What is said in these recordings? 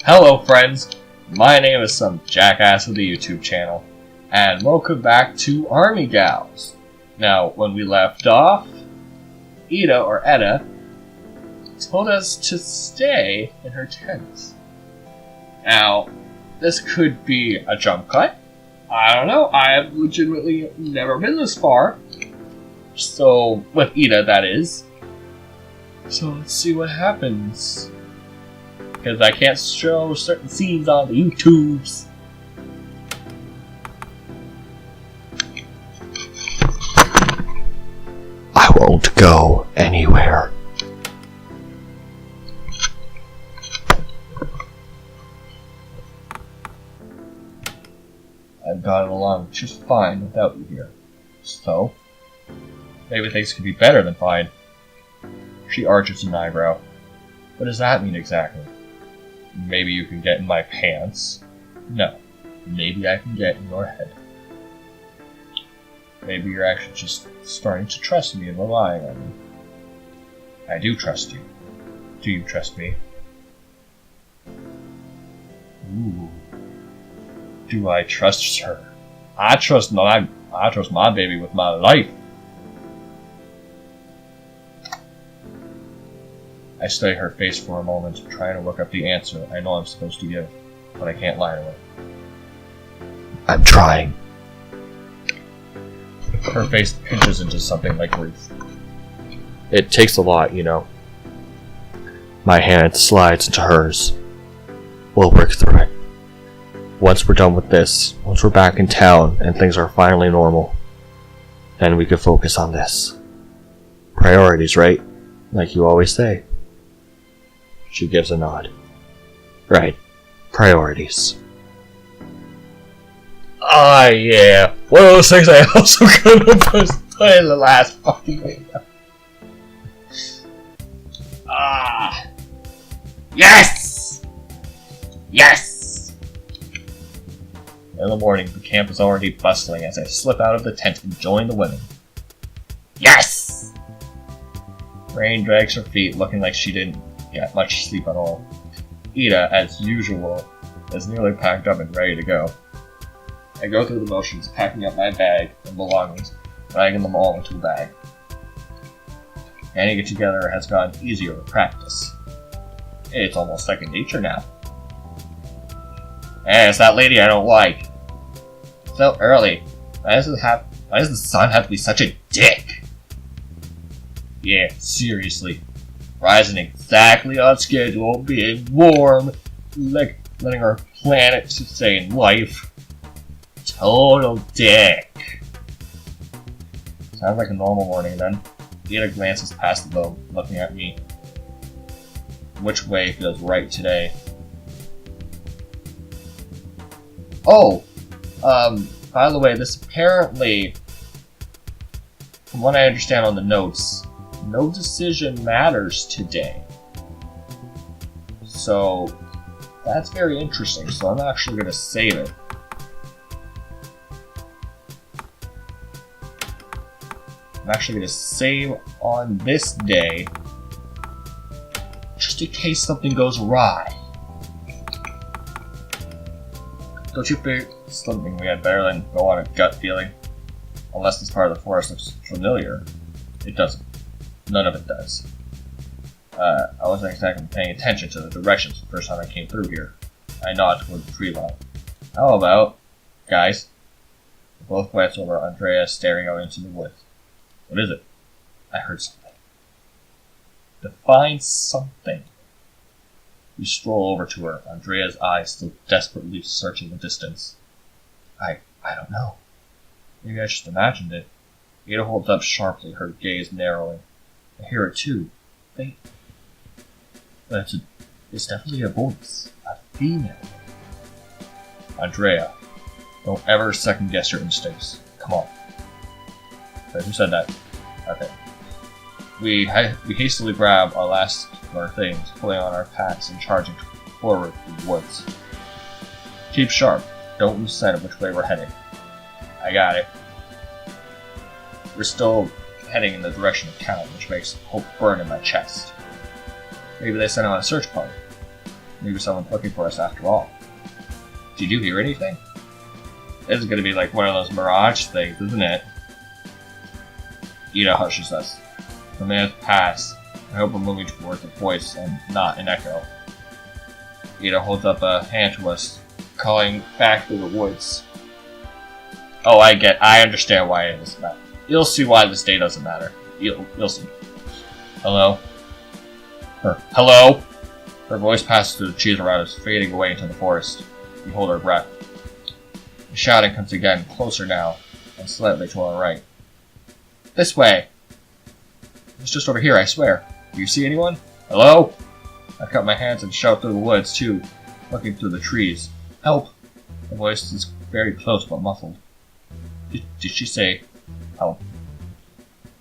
Hello friends, my name is some jackass with a YouTube channel, and welcome back to Army Gals. Now, when we left off, Etta told us to stay in her tent. Now, this could be a jump cut. I don't know, I have legitimately never been this far. So, with Etta, that is. So let's see what happens. Because I can't show certain scenes on the YouTubes. I won't go anywhere. I've gotten along just fine without you here. So, maybe things could be better than fine. She arches an eyebrow. What does that mean exactly? Maybe you can get in my pants? No. Maybe I can get in your head. Maybe you're actually just starting to trust me and relying on me. I do trust you. Do you trust me? Ooh. Do I trust her? I trust my baby with my life. I study her face for a moment, trying to work up the answer I know I'm supposed to give, but I can't lie to her. I'm trying. Her face pinches into something like grief. It takes a lot, you know. My hand slides into hers. We'll work through it. Once we're done with this, once we're back in town and things are finally normal, then we can focus on this. Priorities, right? Like you always say. She gives a nod. Right. Priorities. Ah, yeah. One of those things I also could have put in the last fucking video. Ah. Yes! Yes! In the morning, the camp is already bustling as I slip out of the tent and join the women. Yes! Rain drags her feet, looking like she didn't get much sleep at all. Etta, as usual, is nearly packed up and ready to go. I go through the motions, packing up my bag and belongings, dragging them all into a bag. Getting it together has gotten easier with practice. It's almost second nature now. Hey, it's that lady I don't like. So early. Why does the sun have to be such a dick? Yeah, seriously. Rising exactly on schedule, being warm, letting our planet sustain life. Total dick. Sounds like a normal morning then. Etta glances past the boat, looking at me. Which way feels right today? Oh! By the way, this apparently, from what I understand on the notes, no decision matters today. So, that's very interesting, so I'm actually going to save it. I'm actually going to save on this day, just in case something goes awry. Don't you think it's something we had better than go on a gut feeling? Unless this part of the forest looks familiar. It doesn't. None of it does. I wasn't exactly paying attention to the directions the first time I came through here. I nod toward the tree line. How about, guys? We both glance over at Andrea staring out into the woods. What is it? I heard something. Define something. We stroll over to her, Andrea's eyes still desperately searching the distance. I don't know. Maybe I just imagined it. Etta holds up sharply, her gaze narrowing. I hear it too. Faint. But it's definitely a voice. A female. Andrea, don't ever second guess your instincts. Come on. Wait, who said that? Okay. We hastily grab our last of our things, pulling on our packs and charging forward through the woods. Keep sharp. Don't lose sight of which way we're heading. I got it. We're still heading in the direction of town, which makes hope burn in my chest. Maybe they sent out a search party. Maybe someone's looking for us after all. Did you hear anything? This is gonna be like one of those mirage things, isn't it? Ida hushes us. The minutes pass. I hope we're moving towards a voice and not an echo. Ida holds up a hand to us, calling back through the woods. Oh, I understand why it doesn't matter. You'll see why this day doesn't matter. You'll see. Hello? Hello? Her voice passes through the trees around us, fading away into the forest. We hold our breath. The shouting comes again, closer now, and slightly to our right. This way! It's just over here, I swear. Do you see anyone? Hello? I cut my hands and shout through the woods, too, looking through the trees. Help! The voice is very close but muffled. Did she say help?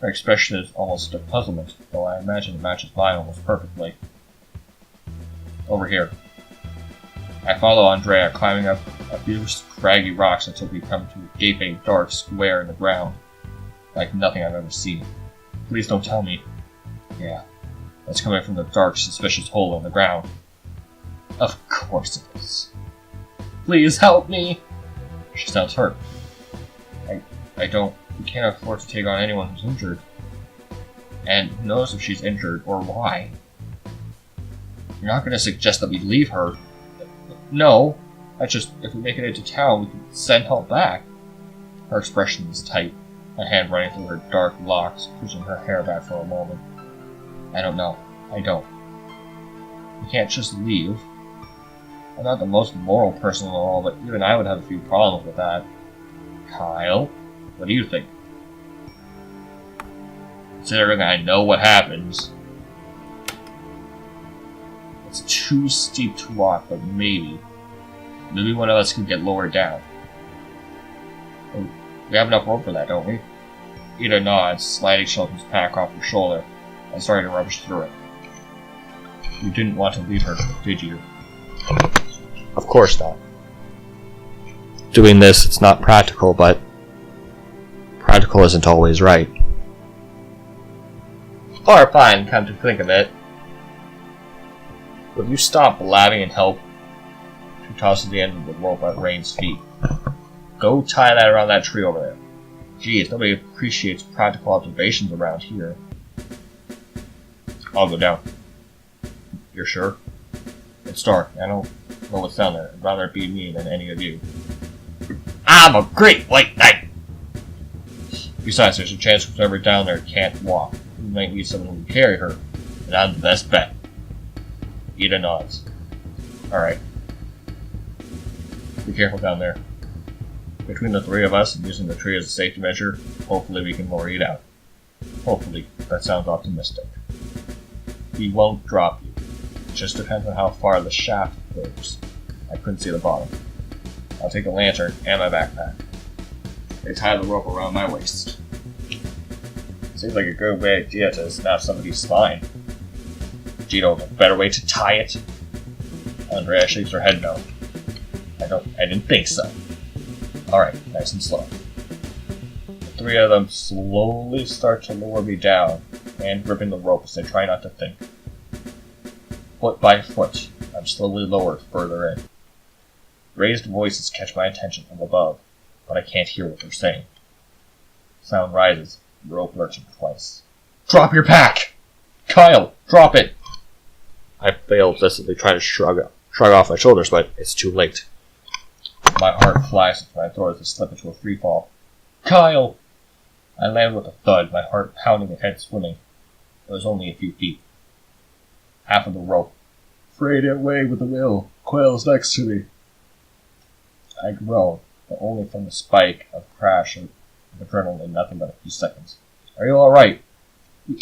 Her expression is almost a puzzlement, though I imagine it matches mine almost perfectly. Over here. I follow Andrea, climbing up a few craggy rocks until we come to a gaping, dark square in the ground, like nothing I've ever seen. Please don't tell me. Yeah, it's coming from the dark, suspicious hole in the ground. Of course it is. Please help me! She sounds hurt. We can't afford to take on anyone who's injured. And who knows if she's injured or why. You're not going to suggest that we leave her. No, if we make it into town, we can send help back. Her expression is tight, a hand running through her dark locks, pushing her hair back for a moment. I don't know. I don't. We can't just leave. I'm not the most moral person in the world, but even I would have a few problems with that. Kyle, what do you think? Considering I know what happens, it's too steep to walk, but maybe one of us can get lowered down. We have enough room for that, don't we? Ida nods, sliding Shelton's pack off her shoulder and starting to rummage through it. You didn't want to leave her, did you? Of course not. Doing this, it's not practical, but practical isn't always right. Or fine, come to think of it. Will you stop blabbing and help? She tosses the end of the rope at Rain's feet. Go tie that around that tree over there. Geez, nobody appreciates practical observations around here. I'll go down. You're sure? It's dark. I don't know what's down there. I'd rather it be me than any of you. I'm a great white knight! Besides, there's a chance whoever down there can't walk. We might need someone who can carry her, and I'm the best bet. Ida nods. Alright. Be careful down there. Between the three of us and using the tree as a safety measure, hopefully we can lower you down. Hopefully. That sounds optimistic. We won't drop you. It just depends on how far the shaft goes. I couldn't see the bottom. I'll take a lantern and my backpack. They tie the rope around my waist. Seems like a good idea to snap somebody's spine. Do you know of a better way to tie it? Andrea shakes her head no. I didn't think so. Alright, nice and slow. The three of them slowly start to lower me down, hand gripping the rope as they try not to think. Foot by foot, I'm slowly lowered further in. Raised voices catch my attention from above, but I can't hear what they're saying. Sound rises, the rope lurching twice. Drop your pack! Kyle, drop it! I fail obsessively trying to shrug off my shoulders, but it's too late. My heart flies into my throat as I slip into a free fall. Kyle! I land with a thud, my heart pounding and head swimming. It was only a few feet. Half of the rope. Frayed away with a will, coils next to me. I groan, but only from the spike of crash of adrenaline in nothing but a few seconds. Are you alright?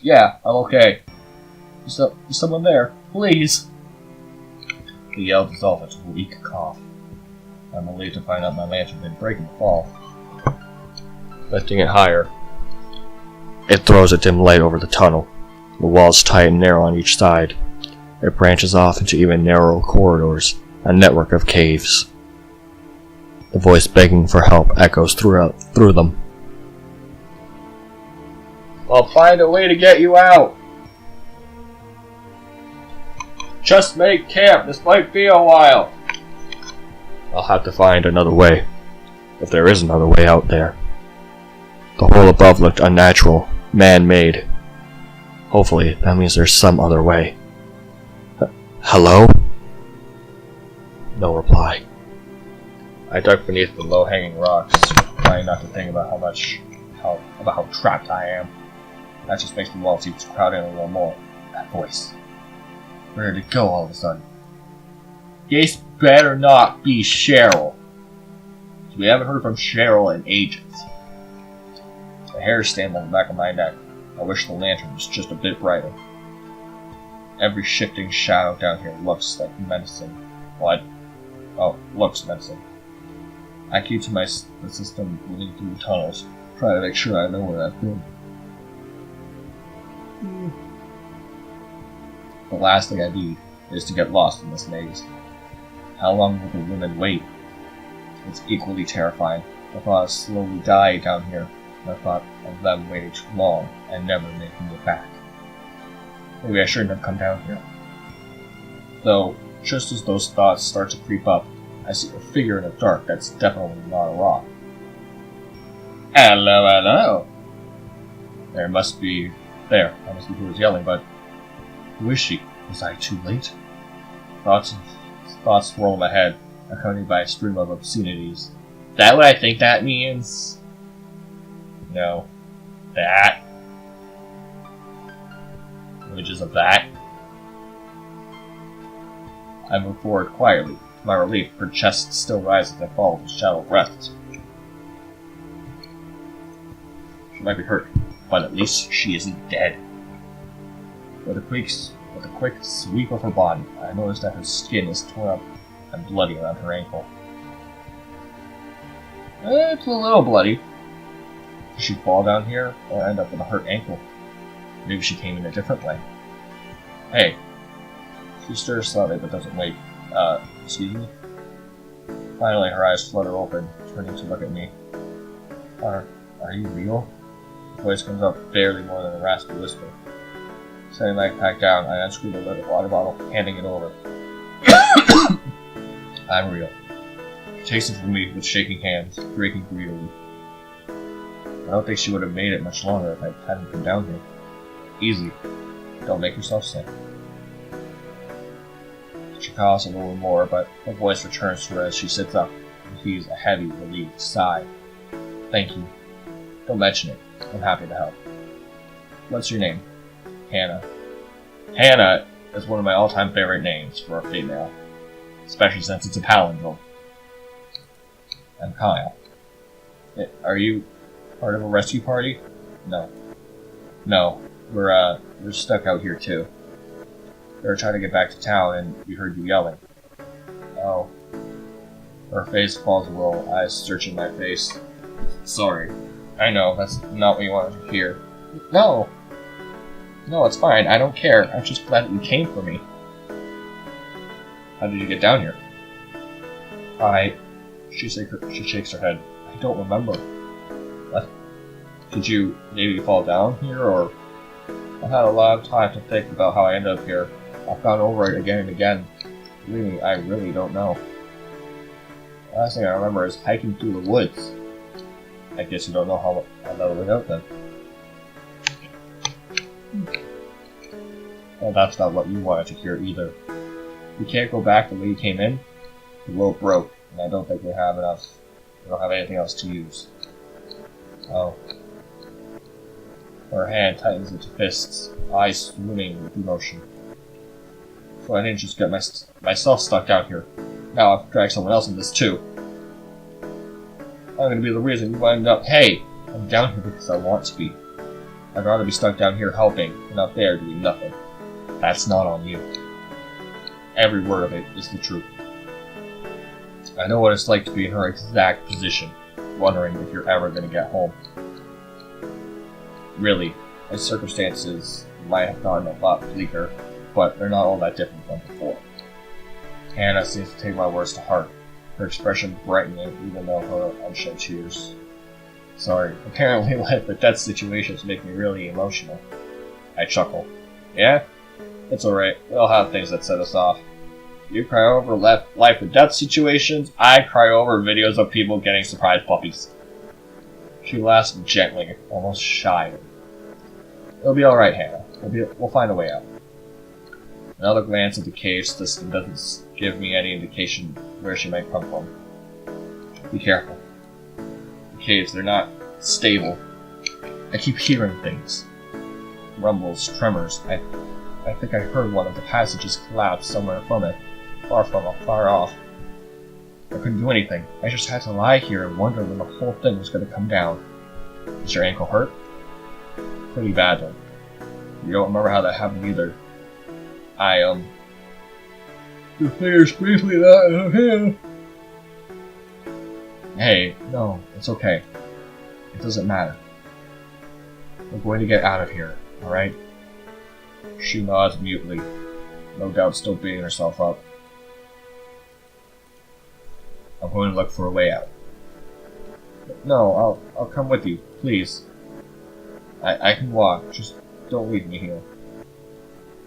Yeah, I'm okay. Is someone there? Please! The yell dissolved into a weak cough. I'm relieved to find out my lantern didn't break in the fall. Lifting it higher, it throws a dim light over the tunnel. The walls tight and narrow on each side. It branches off into even narrower corridors, a network of caves. The voice begging for help echoes through them. I'll find a way to get you out! Just make camp. This might be a while. I'll have to find another way. If there is another way out there. The hole above looked unnatural, man-made. Hopefully, that means there's some other way. Hello? No reply. I duck beneath the low-hanging rocks, trying not to think about how trapped I am. That just makes the wall seem to crowd in a little more. That voice. Where did it go all of a sudden? This better not be Cheryl. We haven't heard from Cheryl in ages. The hair stands on the back of my neck. I wish the lantern was just a bit brighter. Every shifting shadow down here looks like menacing. What? Oh, looks menacing. I keep to the system moving through the tunnels, trying to make sure I know where I've been. The last thing I need is to get lost in this maze. How long will the women wait? It's equally terrifying. The thought of slowly dying down here, and the thought of them waiting too long and never making it back. Maybe I shouldn't have come down here. Though, just as those thoughts start to creep up, I see a figure in the dark that's definitely not a rock. Hello, hello! That must be who was yelling, but who is she? Was I too late? Thoughts swirl in my head, accompanied by a stream of obscenities. Is that what I think that means? No. That? Images of that? I move forward quietly. To my relief, her chest still rises and falls with shallow breaths. She might be hurt, but at least she isn't dead. With a quick sweep of her body, I notice that her skin is torn up and bloody around her ankle. It's a little bloody. Did she fall down here or end up with a hurt ankle? Maybe she came in a different way. Hey. She stirs slightly but doesn't wait. Excuse me? Finally, her eyes flutter open, turning to look at me. Are you real? The voice comes up barely more than a raspy whisper. Setting my pack down, I unscrew the lid of the water bottle, handing it over. I'm real. She takes it from me with shaking hands, drinking greedily. I don't think she would have made it much longer if I hadn't come down here. Easy. Don't make yourself sick. She coughs a little more, but her voice returns to her as she sits up and heaves a heavy, relieved sigh. Thank you. Don't mention it. I'm happy to help. What's your name? Hannah. Hannah is one of my all-time favorite names for a female, especially since it's a palindrome. I'm Kyle. Are you part of a rescue party? No. No, we're stuck out here too. We were trying to get back to town and we heard you yelling. Oh. Her face falls a little, eyes searching my face. Sorry. I know, that's not what you wanted to hear. No! No, it's fine. I don't care. I'm just glad that you came for me. How did you get down here? She shakes her head. I don't remember. What? Did you maybe fall down here, or... I've had a lot of time to think about how I ended up here. I've gone over it again and again. Really, I really don't know. The last thing I remember is hiking through the woods. I guess you don't know how that went out then. Well, that's not what you wanted to hear either. You can't go back the way you came in. The rope broke, and I don't think we don't have anything else to use. Oh. Her hand tightens into fists, eyes swimming with emotion. So I didn't just get myself stuck down here. Now I've dragged someone else in this too. I'm gonna be the reason you end up. Hey! I'm down here because I want to be. I'd rather be stuck down here helping than up there doing nothing. That's not on you. Every word of it is the truth. I know what it's like to be in her exact position, wondering if you're ever going to get home. Really, my circumstances might have gotten a lot bleaker, but they're not all that different from before. Hannah seems to take my words to heart, her expression brightening even though her unshed tears. Sorry, apparently life or death situations make me really emotional. I chuckle. Yeah? It's alright. We all have things that set us off. You cry over life or death situations. I cry over videos of people getting surprise puppies. She laughs gently, almost shyly. It'll be alright, Hannah. We'll find a way out. Another glance at the cave system doesn't give me any indication where she might come from. Be careful. The caves, they're not stable. I keep hearing things. Rumbles, tremors. I think I heard one of the passages collapse somewhere from it. Far off. I couldn't do anything. I just had to lie here and wonder when the whole thing was going to come down. Is your ankle hurt? Pretty badly. You don't remember how that happened either. The player's briefly that. Hey, no, it's okay. It doesn't matter. We're going to get out of here, alright? She nods mutely, no doubt still beating herself up. I'm going to look for a way out. No, I'll come with you, please. I can walk, just don't leave me here.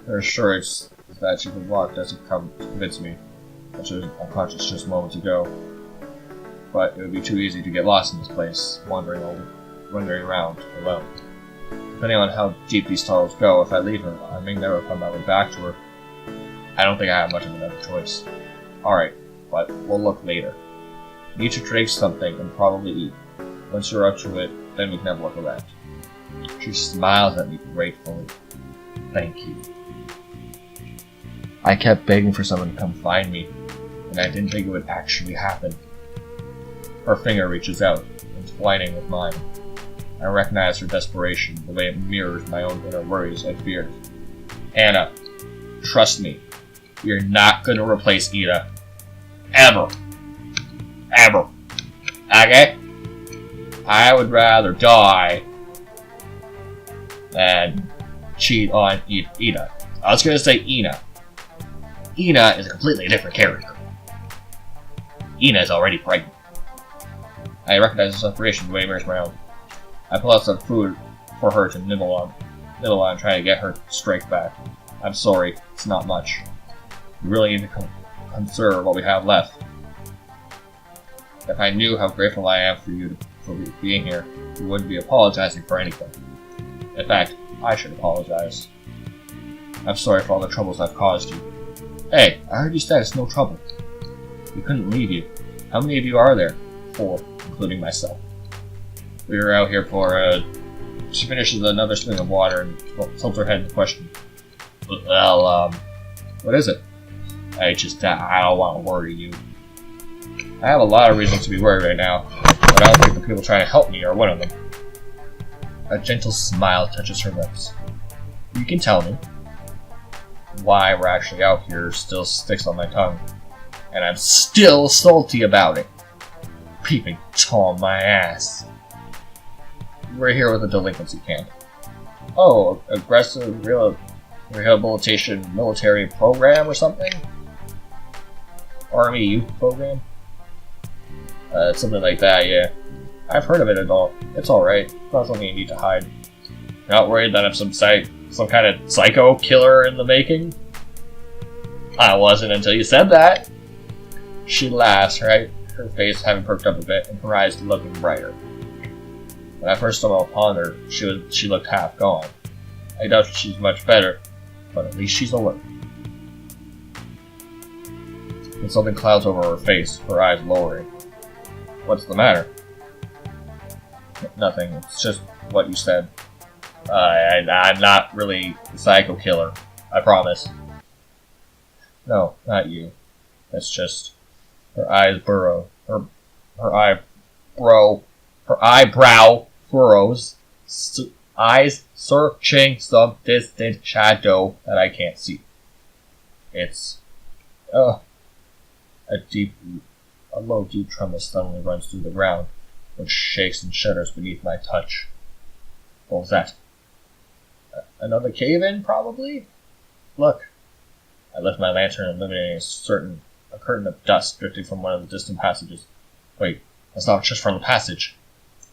Her assurance that she can walk doesn't convince me, which was unconscious just moments ago. But it would be too easy to get lost in this place, wandering around alone. Depending on how deep these tunnels go, if I leave her, I may never find my way back to her. I don't think I have much of another choice. Alright, but we'll look later. Need to drink something and probably eat. Once you're up to it, then we can have a look around. She smiles at me gratefully. Thank you. I kept begging for someone to come find me, and I didn't think it would actually happen. Her finger reaches out, entwining with mine. I recognize her desperation, the way it mirrors my own inner worries and fears. Hannah, trust me, you're not going to replace Ida. Ever. Ever. Okay? I would rather die than cheat on Ida. I was going to say Ina. Ina is a completely different character. Ina is already pregnant. I recognize the separation the way it mirrors my own. I pull out some food for her to nibble on, trying to get her strength back. I'm sorry, it's not much. We really need to conserve what we have left. If I knew how grateful I am for you for being here, you wouldn't be apologizing for anything. In fact, I should apologize. I'm sorry for all the troubles I've caused you. Hey, I heard you said it's no trouble. We couldn't leave you. How many of you are there? 4, including myself. We were out here for, She finishes another swing of water and tilts her head in question. Well, what is it? I don't want to worry you. I have a lot of reasons to be worried right now, but I don't think the people trying to help me are one of them. A gentle smile touches her lips. You can tell me. Why we're actually out here still sticks on my tongue, and I'm still salty about it. Peeping Tom my ass. We're here with a delinquency camp. Oh, aggressive rehabilitation military program or something? Army youth program? Something like that, yeah. I've heard of it at all. It's alright. It's not something you need to hide. You're not worried that I'm some kind of psycho killer in the making? I wasn't until you said that. She laughs, right? Her face having perked up a bit and her eyes looking brighter. When I first stumbled upon her, she looked half gone. I doubt she's much better, but at least she's alert. And something clouds over her face, her eyes lowering. What's the matter? Nothing, it's just what you said. I'm not really a psycho killer, I promise. No, not you. It's just her eyes burrow. Her eyebrow furrows. Eyes searching some distant shadow that I can't see. It's a low, deep tremor suddenly runs through the ground, which shakes and shudders beneath my touch. What was that? Another cave-in, probably? Look. I lift my lantern, illuminating a curtain of dust drifting from one of the distant passages. Wait, that's not just from the passage.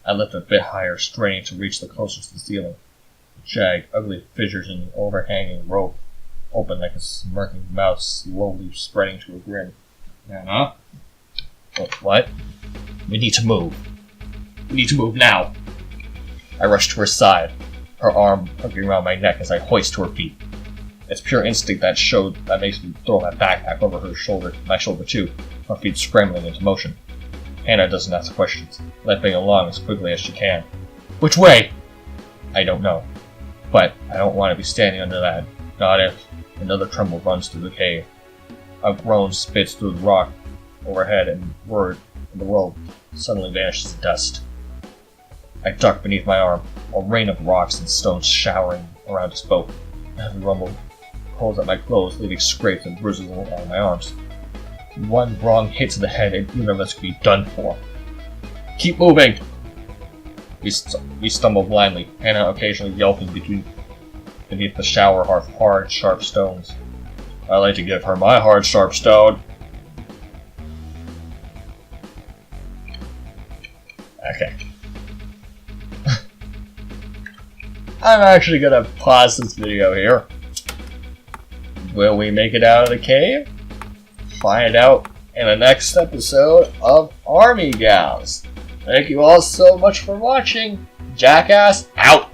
I lift a bit higher, straining to reach the closest to the ceiling. Jagged, ugly fissures in the overhanging rope open like a smirking mouth slowly spreading to a grin. Anna? What? We need to move. We need to move now. I rush to her side, her arm hugging around my neck as I hoist to her feet. It's pure instinct that makes me throw my backpack over my shoulder too, her feet scrambling into motion. Hannah doesn't ask questions, limping along as quickly as she can. Which way? I don't know, but I don't want to be standing under that, not if another tremble runs through the cave. A groan spits through the rock overhead and the world suddenly vanishes to dust. I duck beneath my arm, a rain of rocks and stones showering around us both. A heavy rumble pulls at my clothes, leaving scrapes and bruises along my arms. One wrong hit to the head and either of us could be done for. Keep moving! We stumble blindly, Hannah occasionally yelping beneath the shower of hard, sharp stones. I like to give her my hard, sharp stone. Okay. I'm actually gonna pause this video here. Will we make it out of the cave? Find out in the next episode of Army Gals. Thank you all so much for watching. Jackass out!